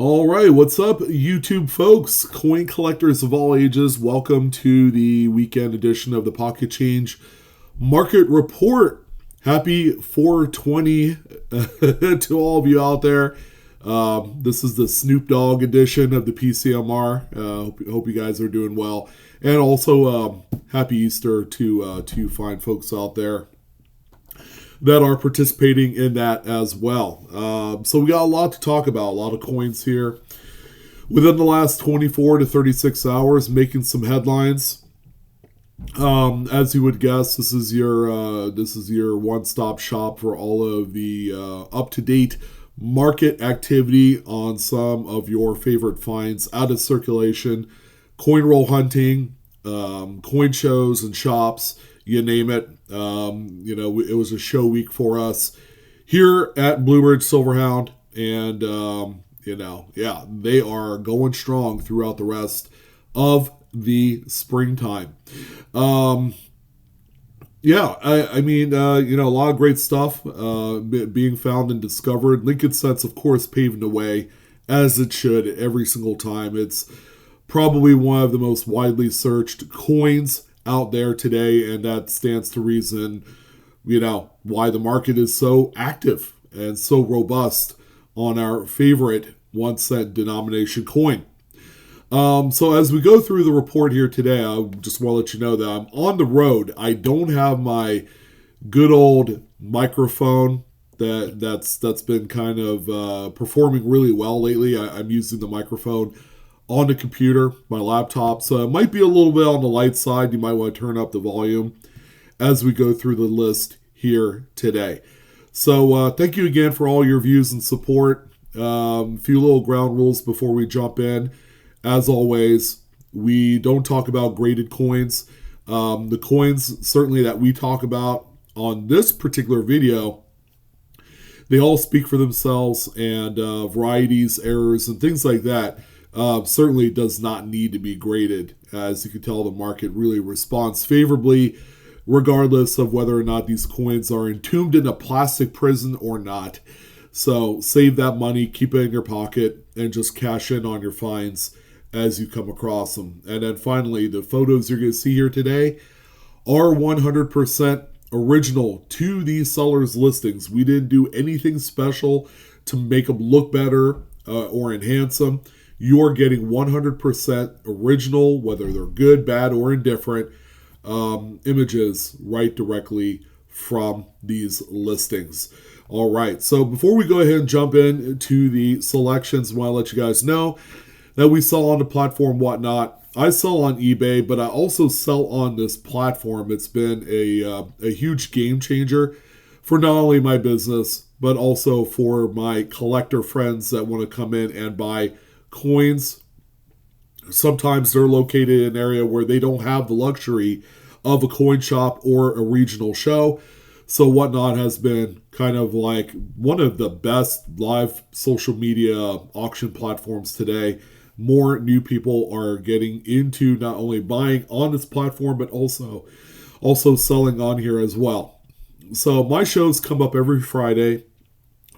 All right, what's up, YouTube folks? Coin collectors of all ages, welcome to the weekend edition of the Pocket Change Market Report. Happy 420 to all of you out there. This is the Snoop Dogg edition of the PCMR. Hope you guys are doing well, and also happy Easter to fine folks out there that are participating in that as well. So we got a lot to talk about, a lot of coins here. Within the last 24 to 36 hours, making some headlines. As you would guess, this is your one-stop shop for all of the up-to-date market activity on some of your favorite finds out of circulation, coin roll hunting, coin shows and shops, you name it. It was a show week for us here at Blue Ridge Silverhound, and they are going strong throughout the rest of the springtime. A lot of great stuff being found and discovered. Lincoln Cents, of course, paving the way as it should every single time. It's probably one of the most widely searched coins out there today, and that stands to reason, why the market is so active and so robust on our favorite 1 cent denomination coin. So as we go through the report here today, I just want to let you know that I'm on the road. I don't have my good old microphone that's been kind of performing really well lately. I'm using the microphone on the computer, my laptop, so it might be a little bit on the light side. You might want to turn up the volume as we go through the list here today. So thank you again for all your views and support. A few little ground rules before we jump in. As always, we don't talk about graded coins. The coins certainly that we talk about on this particular video, they all speak for themselves, and varieties, errors, and things like that certainly does not need to be graded. As you can tell, the market really responds favorably regardless of whether or not these coins are entombed in a plastic prison or not. So save that money, keep it in your pocket, and just cash in on your finds as you come across them. And then finally, the photos you're going to see here today are 100% original to these sellers' listings. We didn't do anything special to make them look better or enhance them. You're getting 100% original, whether they're good, bad, or indifferent, images right directly from these listings. All right, so before we go ahead and jump into the selections, I want to let you guys know that we sell on the platform Whatnot. I sell on eBay, but I also sell on this platform. It's been a huge game changer for not only my business, but also for my collector friends that want to come in and buy coins. Sometimes they're located in an area where they don't have the luxury of a coin shop or a regional show. So Whatnot has been kind of like one of the best live social media auction platforms today. More new people are getting into not only buying on this platform, but also selling on here as well. So my shows come up every Friday,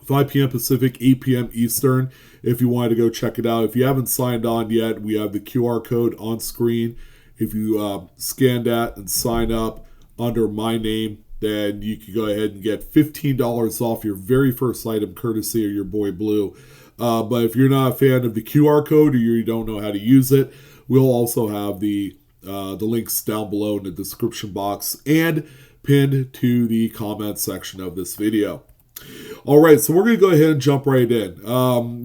5 p.m. Pacific, 8 p.m. Eastern, if you wanted to go check it out. If you haven't signed on yet, we have the QR code on screen. If you scan that and sign up under my name, then you can go ahead and get $15 off your very first item, courtesy of your boy Blue. But if you're not a fan of the QR code or you don't know how to use it, we'll also have the links down below in the description box and pinned to the comment section of this video. All right, so we're going to go ahead and jump right in.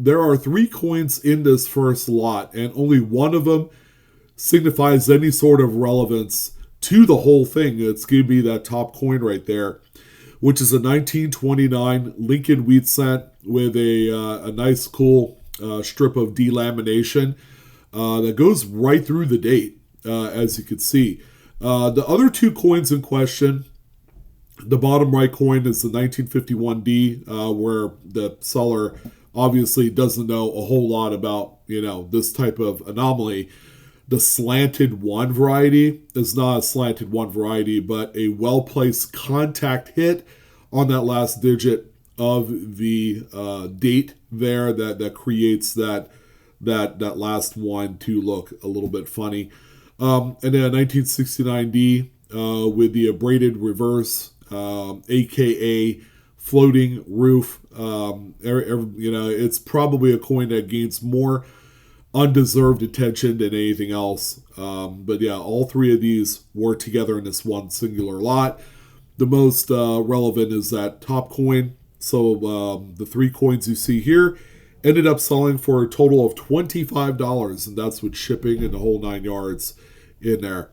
There are 3 coins in this first lot, and only one of them signifies any sort of relevance to the whole thing. It's going to be that top coin right there, which is a 1929 Lincoln wheat cent with a nice, cool strip of delamination that goes right through the date, as you can see. The other 2 coins in question, the bottom right coin is the 1951D, where the seller obviously doesn't know a whole lot about, this type of anomaly. The slanted 1 variety is not a slanted 1 variety, but a well-placed contact hit on that last digit of the date there that creates that last one to look a little bit funny. And then a 1969D with the abraded reverse, aka floating roof. It's probably a coin that gains more undeserved attention than anything else. But yeah, all three of these were together in this one singular lot. The most relevant is that top coin. So the three coins you see here ended up selling for a total of $25, and that's with shipping and the whole 9 yards in there.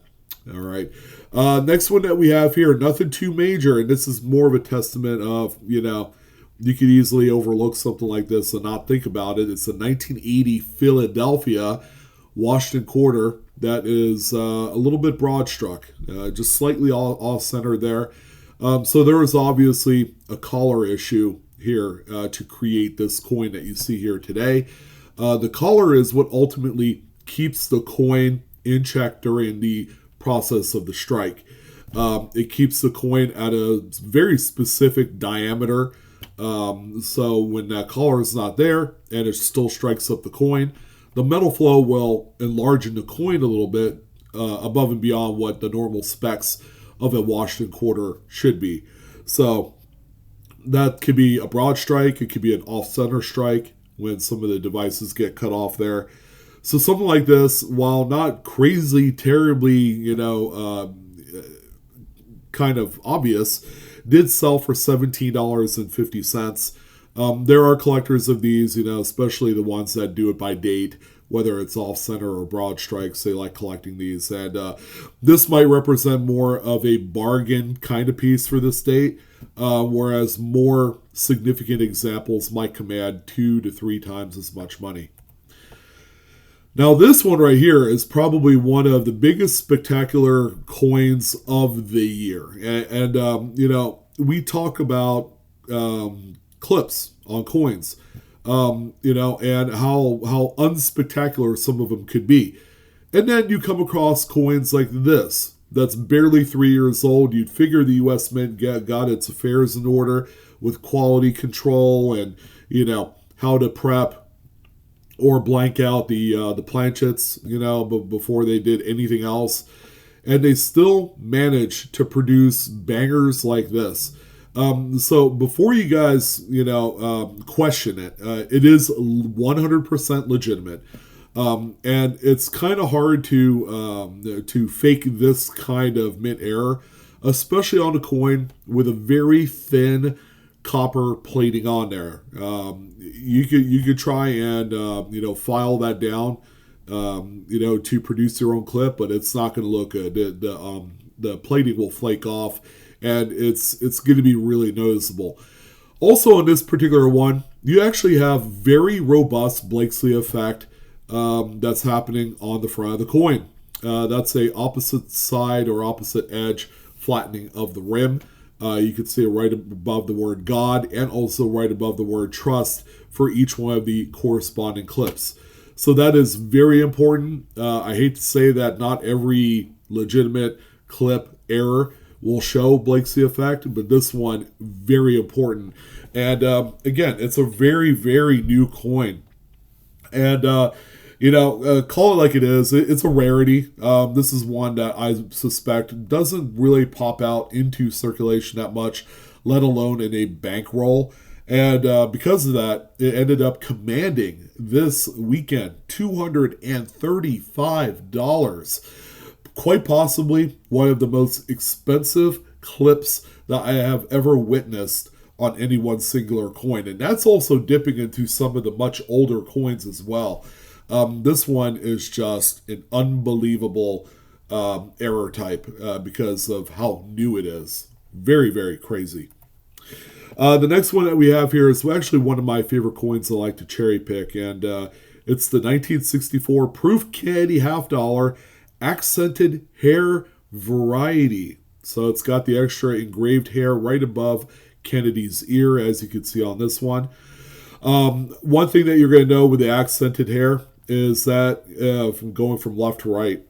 All right. Next one that we have here, nothing too major, and this is more of a testament of, you could easily overlook something like this and not think about it. It's a 1980 Philadelphia Washington quarter that is a little bit broad struck, just slightly off center there. So there is obviously a collar issue here to create this coin that you see here today. The collar is what ultimately keeps the coin in check during the process of the strike. It keeps the coin at a very specific diameter. So when that collar is not there and it still strikes up the coin, the metal flow will enlarge the coin a little bit above and beyond what the normal specs of a Washington quarter should be. So that could be a broad strike. It could be an off-center strike when some of the devices get cut off there. So something like this, while not crazy, terribly, kind of obvious, did sell for $17.50. There are collectors of these, especially the ones that do it by date, whether it's off-center or broad strikes. They like collecting these. And this might represent more of a bargain kind of piece for this date, whereas more significant examples might command 2 to 3 times as much money. Now, this one right here is probably one of the biggest spectacular coins of the year. And we talk about clips on coins, and how unspectacular some of them could be. And then you come across coins like this, that's barely 3 years old. You'd figure the U.S. Mint got its affairs in order with quality control and, how to prep or blank out the planchets, before they did anything else. And they still managed to produce bangers like this. So before you guys, question it, it is 100% legitimate. And it's kind of hard to fake this kind of mint error, especially on a coin with a very thin copper plating on there. You could try and file that down, to produce your own clip, but it's not going to look good. The plating will flake off, and it's going to be really noticeable. Also, in this particular one, you actually have very robust Blakesley effect that's happening on the front of the coin. That's a opposite side or opposite edge flattening of the rim. You can see it right above the word God and also right above the word trust for each one of the corresponding clips. So that is very important. I hate to say that not every legitimate clip error will show Blakesley effect, but this one, very important. And again, it's a very, very new coin. And call it like it is. It's a rarity. This is one that I suspect doesn't really pop out into circulation that much, let alone in a bankroll. And because of that, it ended up commanding this weekend $235. Quite possibly one of the most expensive clips that I have ever witnessed on any one singular coin. And that's also dipping into some of the much older coins as well. This one is just an unbelievable error type because of how new it is. Very, very crazy. The next one that we have here is actually one of my favorite coins I like to cherry pick, and it's the 1964 Proof Candy Half Dollar Accented Hair Variety. So it's got the extra engraved hair right above Kennedy's ear, as you can see on this one. One thing that you're going to know with the accented hair is that from going from left to right,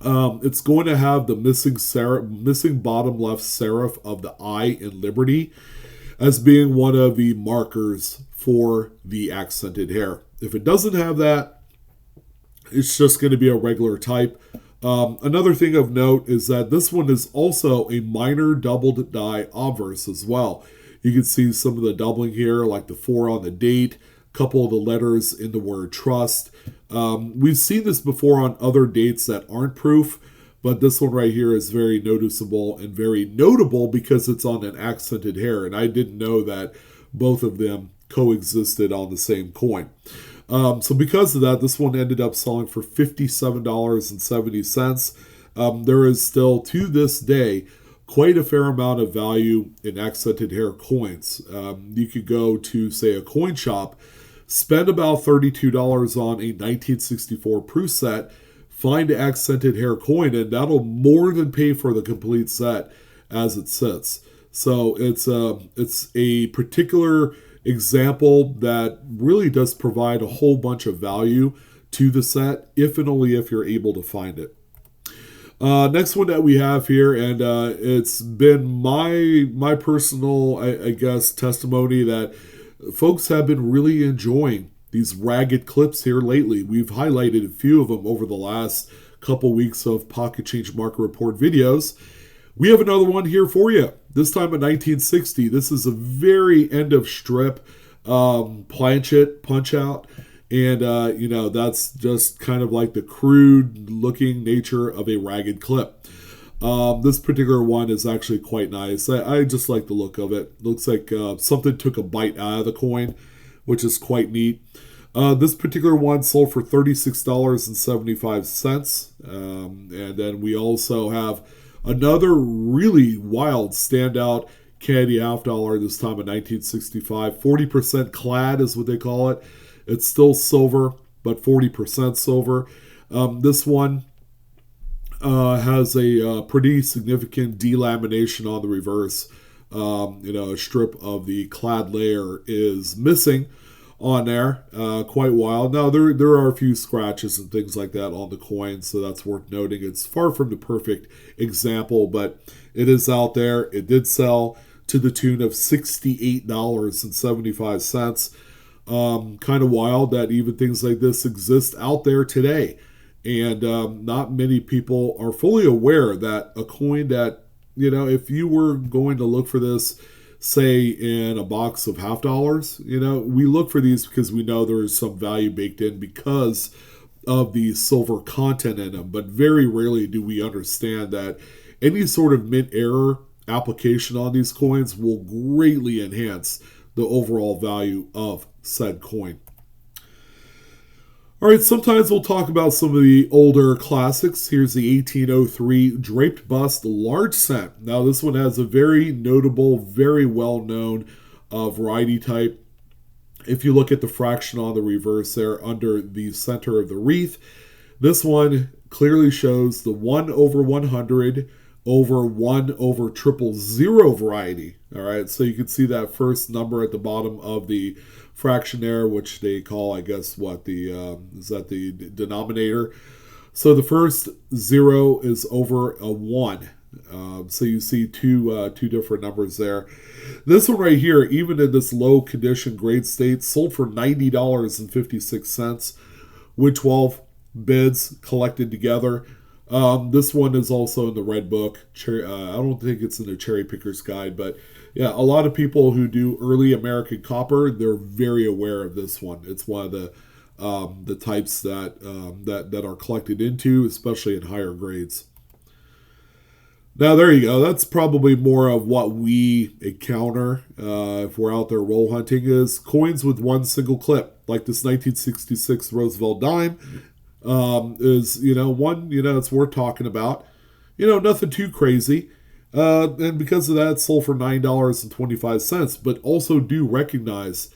it's going to have the missing bottom left serif of the I in Liberty. as being one of the markers for the accented hair. If it doesn't have that, it's just going to be a regular type. Another thing of note is that this one is also a minor doubled die obverse as well. You can see some of the doubling here, like the 4 on the date, a couple of the letters in the word trust. We've seen this before on other dates that aren't proof, but this one right here is very noticeable and very notable because it's on an accented hair, and I didn't know that both of them coexisted on the same coin. So because of that, this one ended up selling for $57.70. There is still, to this day, quite a fair amount of value in accented hair coins. You could go to, say, a coin shop, spend about $32 on a 1964 proof set, find an accented hair coin, and that'll more than pay for the complete set as it sits. So it's a particular example that really does provide a whole bunch of value to the set, if and only if you're able to find it. Next one that we have here, and it's been my personal, I guess, testimony that folks have been really enjoying these ragged clips here lately. We've highlighted a few of them over the last couple weeks of Pocket Change Market Report videos. We have another one here for you. This time in 1960. This is a very end of strip planchet punch out. And, that's just kind of like the crude looking nature of a ragged clip. This particular one is actually quite nice. I just like the look of it. Looks like something took a bite out of the coin, which is quite neat. This particular one sold for $36.75. And then we also have another really wild standout Canadian half dollar, this time in 1965. 40% clad is what they call it. It's still silver, but 40% silver. This one has a pretty significant delamination on the reverse. A strip of the clad layer is missing on there, quite wild. Now, there are a few scratches and things like that on the coin, so that's worth noting. It's far from the perfect example, but it is out there. It did sell to the tune of $68.75. Kind of wild that even things like this exist out there today. And not many people are fully aware that a coin that, if you were going to look for this, say in a box of half dollars, we look for these because we know there is some value baked in because of the silver content in them. But very rarely do we understand that any sort of mint-error application on these coins will greatly enhance the overall value of said coin. All right, sometimes we'll talk about some of the older classics. Here's the 1803 draped bust large cent. Now, this one has a very notable, very well-known variety type. If you look at the fraction on the reverse there under the center of the wreath, this one clearly shows the 1/100 over 1/000 variety. All right, so you can see that first number at the bottom of the fraction there, which they call, I guess, is that the denominator? So the first 0 is over a 1. So you see two different numbers there. This one right here, even in this low condition grade state, sold for $90.56 with 12 bids collected together. This one is also in the Red Book. I don't think it's in the Cherry Picker's Guide, but yeah, a lot of people who do early American copper, they're very aware of this one. It's one of the types that are collected into, especially in higher grades. Now, there you go. That's probably more of what we encounter if we're out there roll hunting, is coins with one single clip, like this 1966 Roosevelt dime. Is one it's worth talking about. Nothing too crazy, and because of that, it sold for $9.25. But also do recognize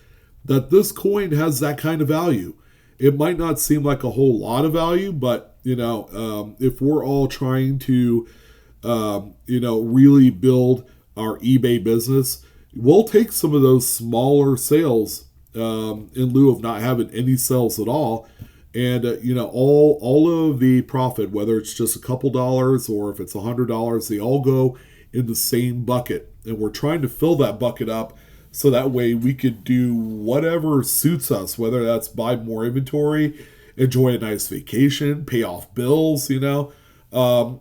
that this coin has that kind of value. It might not seem like a whole lot of value, but if we're all trying to really build our eBay business, we'll take some of those smaller sales in lieu of not having any sales at all. And, all of the profit, whether it's just a couple dollars or if it's $100, they all go in the same bucket. And we're trying to fill that bucket up so that way we could do whatever suits us, whether that's buy more inventory, enjoy a nice vacation, pay off bills, and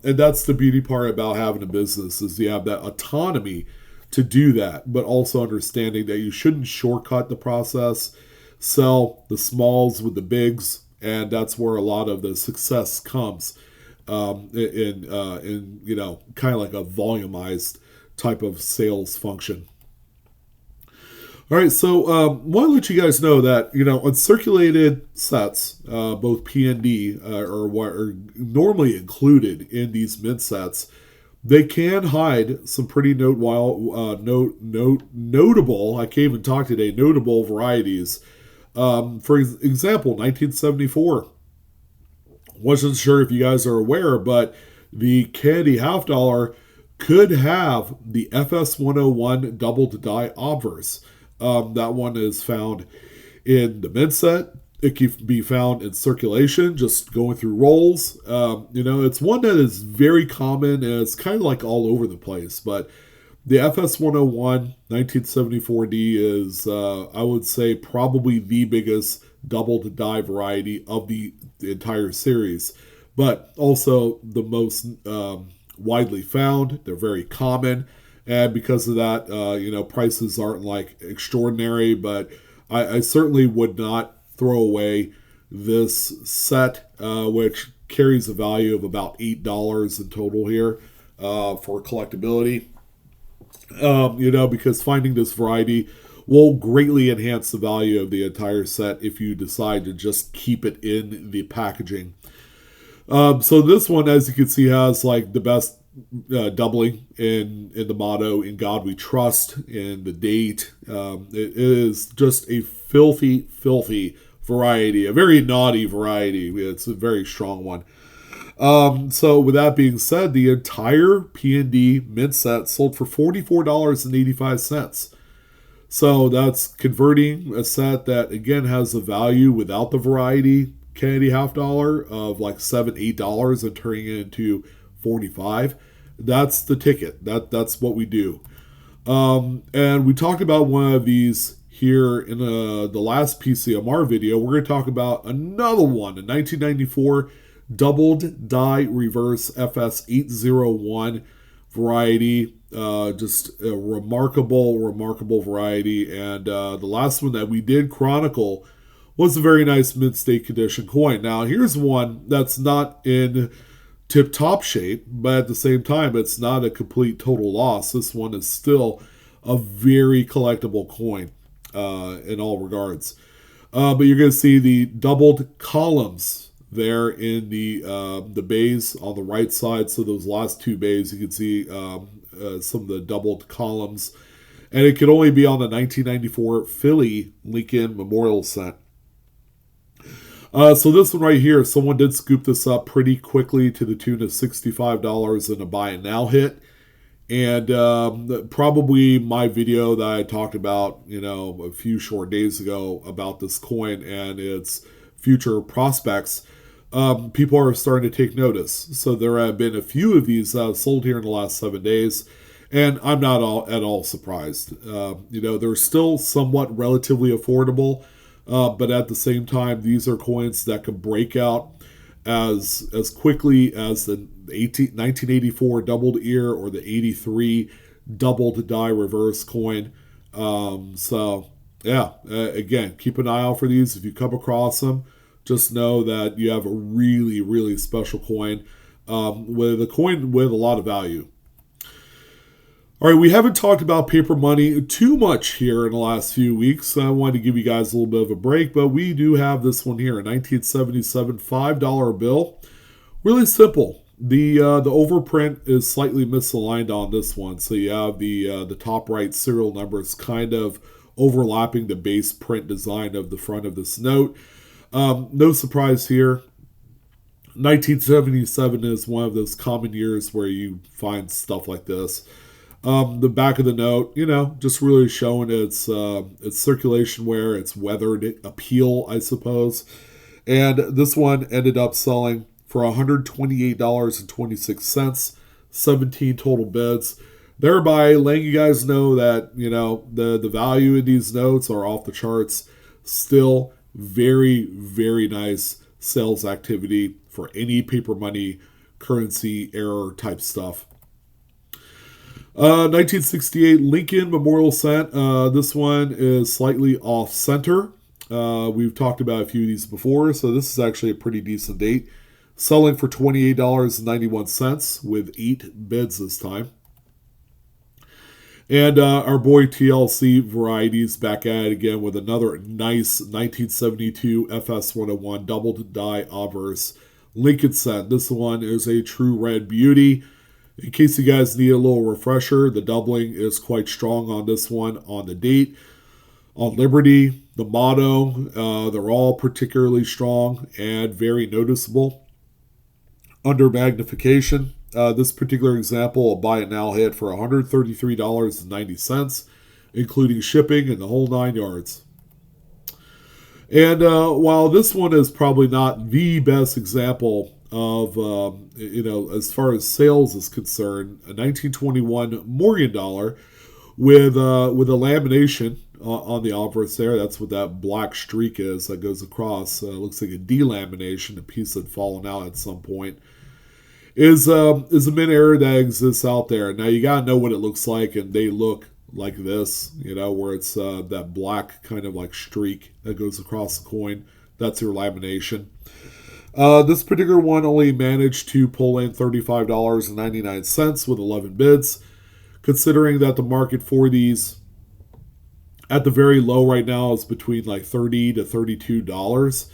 that's the beauty part about having a business is you have that autonomy to do that, but also understanding that you shouldn't shortcut the process, sell the smalls with the bigs, and that's where a lot of the success comes in kind of like a volumized type of sales function. All right, so want to let you guys know that uncirculated sets, both P and D, are what are normally included in these mid sets. They can hide some pretty notable. I can't even talk today. Notable varieties. For example, 1974. Wasn't sure if you guys are aware, but the candy half dollar could have the FS 101 doubled die obverse. That one is found in the mid set. It can be found in circulation, just going through rolls. It's one that is very common and it's kind of like all over the place. But the FS 101 1974D is, I would say, probably the biggest double die variety of the entire series, but also the most widely found. They're very common. And because of that, prices aren't like extraordinary, but I certainly would not throw away this set, which carries a value of about $8 in total here for collectability. Because finding this variety will greatly enhance the value of the entire set if you decide to just keep it in the packaging. So this one, as you can see, has like the best doubling in the motto "In God We Trust" in the date. It is just a filthy variety, a very naughty variety. It's a very strong one. So with that being said, the entire P&D mint set sold for $44.85. So that's converting a set that again has a value without the variety candy half dollar of like $7-8 and turning it into 45. That's the ticket. That's what we do. And we talked about one of these here in the last PCMR video. We're going to talk about another one, a 1994 doubled die reverse FS801 variety. Just a remarkable variety. And the last one that we did chronicle was a very nice mid-state condition coin. Now, here's one that's not in tip-top shape, but at the same time, it's not a complete total loss. This one is still a very collectible coin in all regards. But you're going to see the doubled columns there in the bays on the right side. So those last two bays, you can see some of the doubled columns. And it could only be on the 1994 Philly Lincoln Memorial set. So this one right here, someone did scoop this up pretty quickly to the tune of $65 in a buy and now hit. And probably my video that I talked about, a few short days ago about this coin and its future prospects, people are starting to take notice. So there have been a few of these sold here in the last 7 days, and I'm not at all surprised. They're still somewhat relatively affordable, but at the same time, these are coins that can break out as quickly as the 1984 doubled ear or the 83 doubled die reverse coin. Again, keep an eye out for these. If you come across them, just know that you have a really special coin, with a coin with a lot of value. All right, we haven't talked about paper money too much here in the last few weeks. I wanted to give you guys a little bit of a break, but we do have this one here, a 1977 $5 bill. Really simple. The overprint is slightly misaligned on this one, so you have the top right serial numbers kind of overlapping the base print design of the front of this note. No surprise here. 1977 is one of those common years where you find stuff like this. The back of the note, just really showing its circulation wear, its weathered appeal, I suppose. And this one ended up selling for $128.26, 17 total bids. thereby letting you guys know that the value in these notes are off the charts. Still very, very nice sales activity for any paper money currency error type stuff. 1968 Lincoln Memorial Cent. This one is slightly off center. We've talked about a few of these before, so this is actually a pretty decent date. Selling for $28.91 with 8 bids this time. And our boy TLC Varieties back at it again with another nice 1972 FS101 double die obverse Lincoln Cent. This one is a true red beauty. In case you guys need a little refresher, the doubling is quite strong on this one on the date. On Liberty, the motto, they're all particularly strong and very noticeable. Under magnification, this particular example, a buy it now hit for $133.90, including shipping and the whole 9 yards. And while this one is probably not the best example of, as far as sales is concerned, a 1921 Morgan dollar with a lamination on the obverse there. That's what that black streak is that goes across. Looks like a delamination, a piece that had fallen out at some point. Is a mint error that exists out there. Now you gotta know what it looks like, and they look like this, where it's that black kind of like streak that goes across the coin. That's your lamination. This particular one only managed to pull in $35.99 with 11 bids. Considering that the market for these at the very low right now is between like $30 to $32.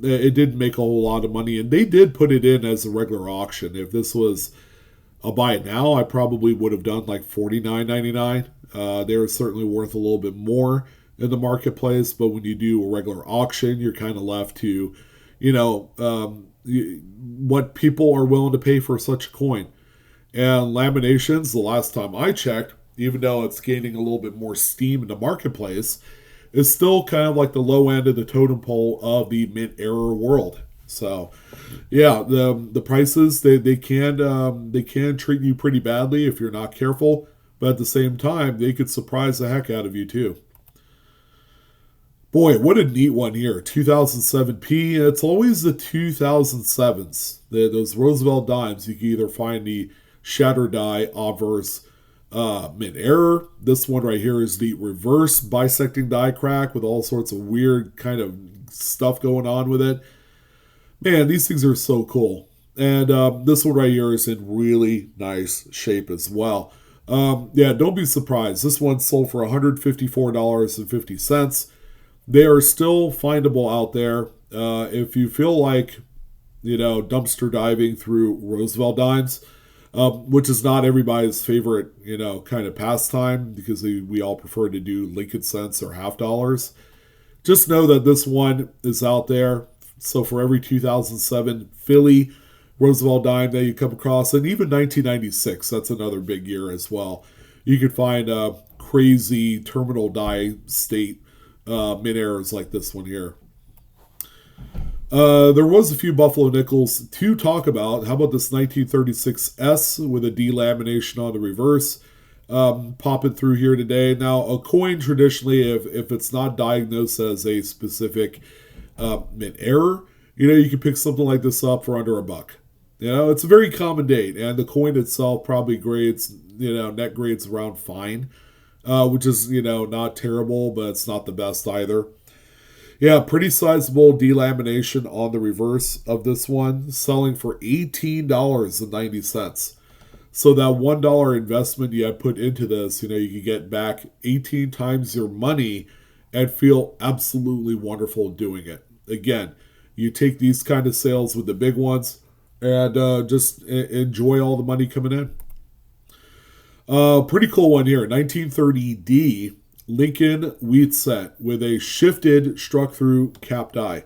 It didn't make a whole lot of money, and they did put it in as a regular auction. If this was a buy it now, I probably would have done like $49.99. They're certainly worth a little bit more in the marketplace, but when you do a regular auction, you're kind of left to, what people are willing to pay for such a coin. And laminations, the last time I checked, even though it's gaining a little bit more steam in the marketplace, is still kind of like the low end of the totem pole of the mint error world. So, yeah, the prices they can treat you pretty badly if you're not careful, but at the same time they could surprise the heck out of you too. Boy, what a neat one here. 2007P. It's always the 2007s. Those Roosevelt dimes. You can either find the shatter die obverse mint error. This one right here is the reverse bisecting die crack with all sorts of weird kind of stuff going on with it. Man, these things are so cool. And this one right here is in really nice shape as well. Don't be surprised. This one sold for $154.50. They are still findable out there. If you feel like, dumpster diving through Roosevelt dimes, which is not everybody's favorite, kind of pastime because we all prefer to do Lincoln cents or half dollars. Just know that this one is out there. So for every 2007 Philly Roosevelt dime that you come across, and even 1996, that's another big year as well, you can find crazy terminal die state mint errors like this one here. There was a few Buffalo nickels to talk about. How about this 1936S with a delamination on the reverse? Popping through here today. Now, a coin traditionally, if it's not diagnosed as a specific mint error, you can pick something like this up for under $1. It's a very common date, and the coin itself probably grades, net grades around fine, which is, not terrible, but it's not the best either. Yeah, pretty sizable delamination on the reverse of this one, selling for $18.90. So that $1 investment you had put into this, you could get back 18 times your money and feel absolutely wonderful doing it. Again, you take these kind of sales with the big ones and just enjoy all the money coming in. Pretty cool one here, 1930D. Lincoln wheat set with a shifted struck through cap die.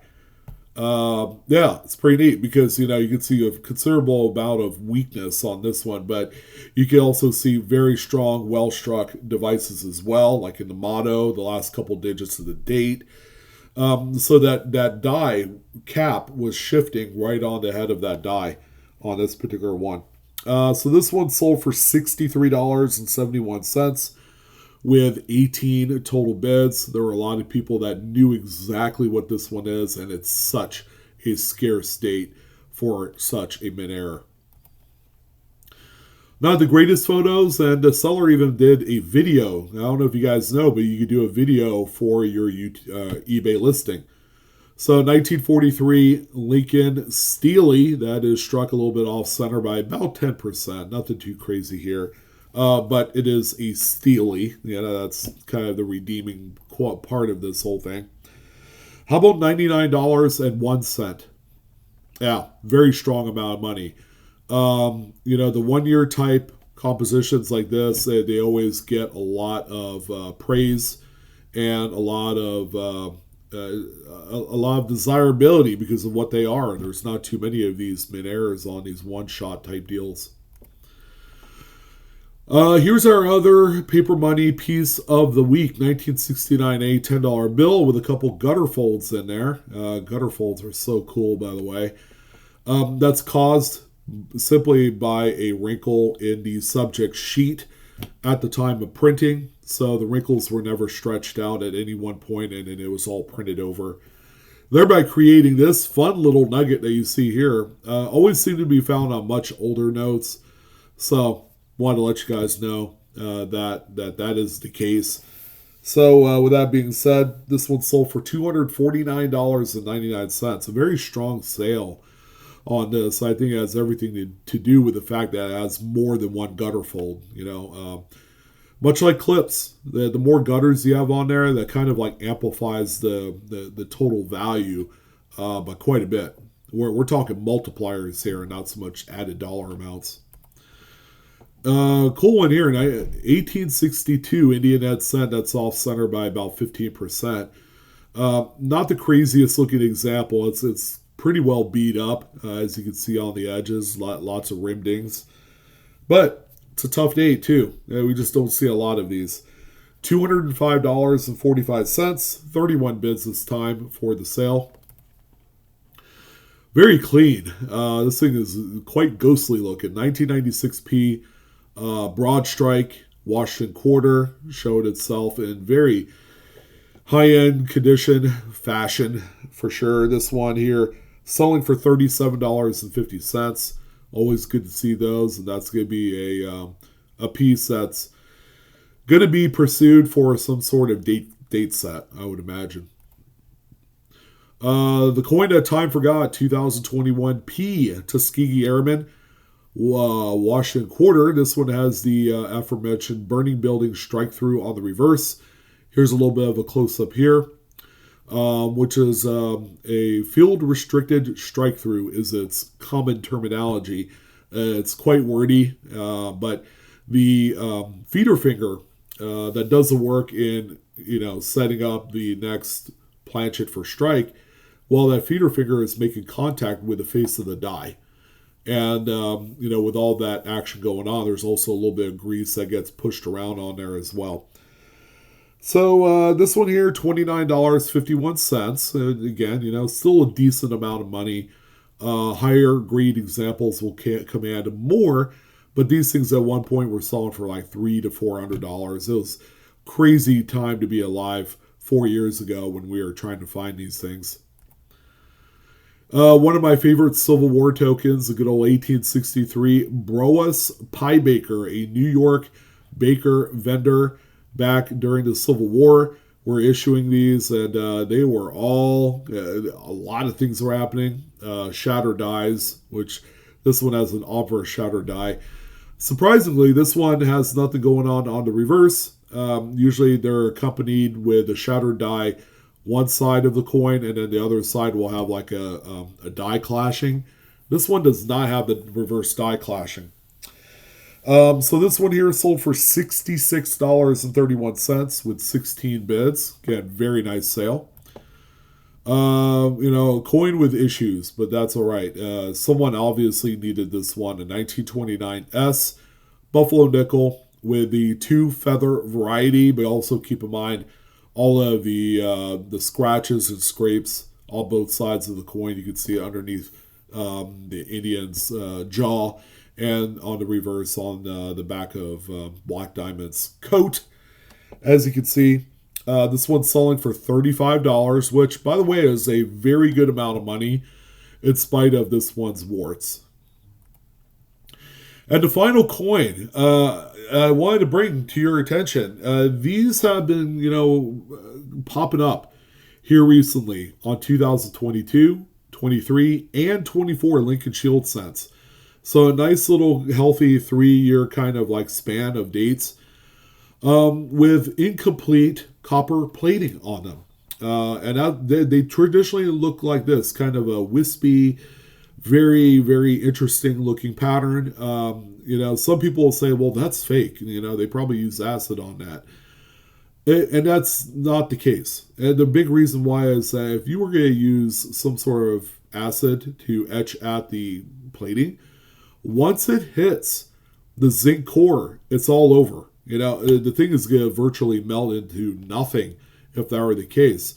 It's pretty neat because you can see a considerable amount of weakness on this one, but you can also see very strong, well struck devices as well, like in the motto, the last couple digits of the date. So that die cap was shifting right on the head of that die on this particular one. So this one sold for $63.71 with 18 total bids. There were a lot of people that knew exactly what this one is, and it's such a scarce date for such a mid-air. Not the greatest photos, and the seller even did a video. I don't know if you guys know, but you could do a video for your eBay listing. So 1943 Lincoln Steely, that is struck a little bit off center by about 10%. Nothing too crazy here. But it is a Steely. That's kind of the redeeming part of this whole thing. How about $99.01? Yeah, very strong amount of money. The 1 year type compositions like this, they always get a lot of praise and a lot of desirability because of what they are. There's not too many of these mid-airs on these one-shot type deals. Here's our other paper money piece of the week, 1969 A $10 bill with a couple gutter folds in there. Gutter folds are so cool, by the way. That's caused simply by a wrinkle in the subject sheet at the time of printing. So the wrinkles were never stretched out at any one point, and it was all printed over, thereby creating this fun little nugget that you see here. Always seem to be found on much older notes. So wanted to let you guys know that is the case. So with that being said, this one sold for $249.99. A very strong sale on this. I think it has everything to do with the fact that it has more than one gutter fold. Much like clips, the more gutters you have on there, that kind of like amplifies the total value by quite a bit. We're talking multipliers here, and not so much added dollar amounts. Cool one here in 1862 Indian Head cent, that's off center by about 15%. Not the craziest looking example. It's pretty well beat up, as you can see on the edges. Lots of rim dings, but it's a tough date too. We just don't see a lot of these. $205.45, 31 bids this time for the sale. Very clean. This thing is quite ghostly looking. 1996p broadstrike Washington quarter showed itself in very high-end condition, fashion for sure. This one here selling for $37.50. Always good to see those, and that's going to be a piece that's going to be pursued for some sort of date set, I would imagine. The coin that time forgot, 2021 P Tuskegee Airman Washington quarter. This one has the aforementioned burning building strike through on the reverse. Here's a little bit of a close-up here, which is a field restricted strike through is its common terminology. It's quite wordy, but the feeder finger that does the work in setting up the next planchet for strike, well, that feeder finger is making contact with the face of the die. And, with all that action going on, there's also a little bit of grease that gets pushed around on there as well. So this one here, $29.51. Again, still a decent amount of money. Higher grade examples will command more, but these things at one point were selling for like $300 to $400. It was crazy time to be alive 4 years ago when we were trying to find these things. One of my favorite Civil War tokens, a good old 1863 Broas Pie Baker, a New York baker vendor back during the Civil War, were issuing these, and they were all, a lot of things were happening. Shatter dies, which this one has an obverse shatter die. Surprisingly, this one has nothing going on the reverse. Usually they're accompanied with a shattered die one side of the coin, and then the other side will have like a die clashing. This one does not have the reverse die clashing. So this one here sold for $66.31 with 16 bids. Again, very nice sale. Coin with issues, but that's all right. Someone obviously needed this one. A 1929 S Buffalo nickel with the 2 feather variety, but also keep in mind all of the scratches and scrapes on both sides of the coin. You can see it underneath the Indian's jaw. and on the reverse on the back of Black Diamond's coat. As you can see, this one's selling for $35, which, by the way, is a very good amount of money in spite of this one's warts. And the final coin I wanted to bring to your attention. These have been, popping up here recently on 2022, 23, and 24 Lincoln Shield cents. So a nice little healthy 3-year kind of like span of dates with incomplete copper plating on them. They traditionally look like this, kind of a wispy, very, very interesting looking pattern. Some people will say, well, that's fake. They probably use acid on that. And that's not the case. And the big reason why is that if you were going to use some sort of acid to etch at the plating, once it hits the zinc core, it's all over. The thing is going to virtually melt into nothing if that were the case.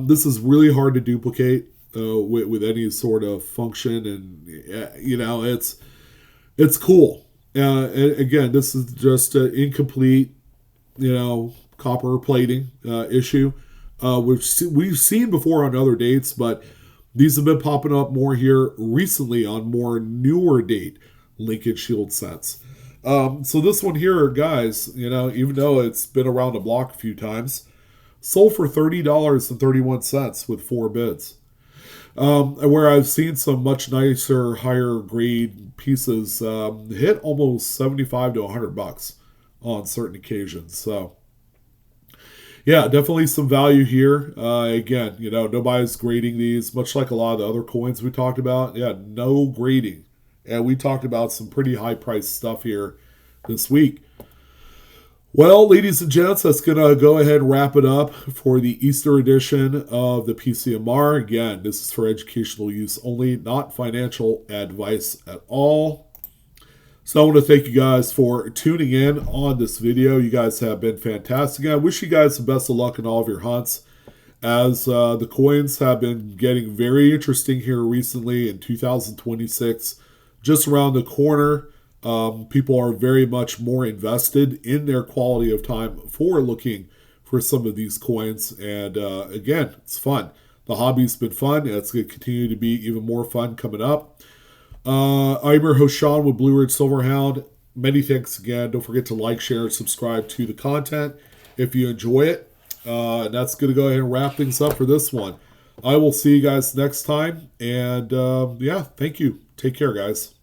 This is really hard to duplicate with any sort of function, and it's cool. And again, this is just an incomplete, copper plating issue, which we've seen before on other dates, but these have been popping up more here recently on more newer date Lincoln Shield sets. So this one here, guys, even though it's been around the block a few times, sold for $30.31 with 4 bids. Where I've seen some much nicer, higher grade pieces hit almost $75 to $100 on certain occasions. So, yeah, definitely some value here. Again, nobody's grading these, much like a lot of the other coins we talked about. Yeah, no grading. And we talked about some pretty high priced stuff here this week. Well, ladies and gents, that's going to go ahead and wrap it up for the Easter edition of the PCMR. Again, this is for educational use only, not financial advice at all. So I want to thank you guys for tuning in on this video. You guys have been fantastic. I wish you guys the best of luck in all of your hunts, as the coins have been getting very interesting here recently in 2026. Just around the corner. People are very much more invested in their quality of time for looking for some of these coins. And again, it's fun. The hobby's been fun, and it's going to continue to be even more fun coming up. I'm your host, Sean, with Blue Ridge Silverhound. Many thanks again. Don't forget to like, share, and subscribe to the content if you enjoy it. And that's going to go ahead and wrap things up for this one. I will see you guys next time. And thank you. Take care, guys.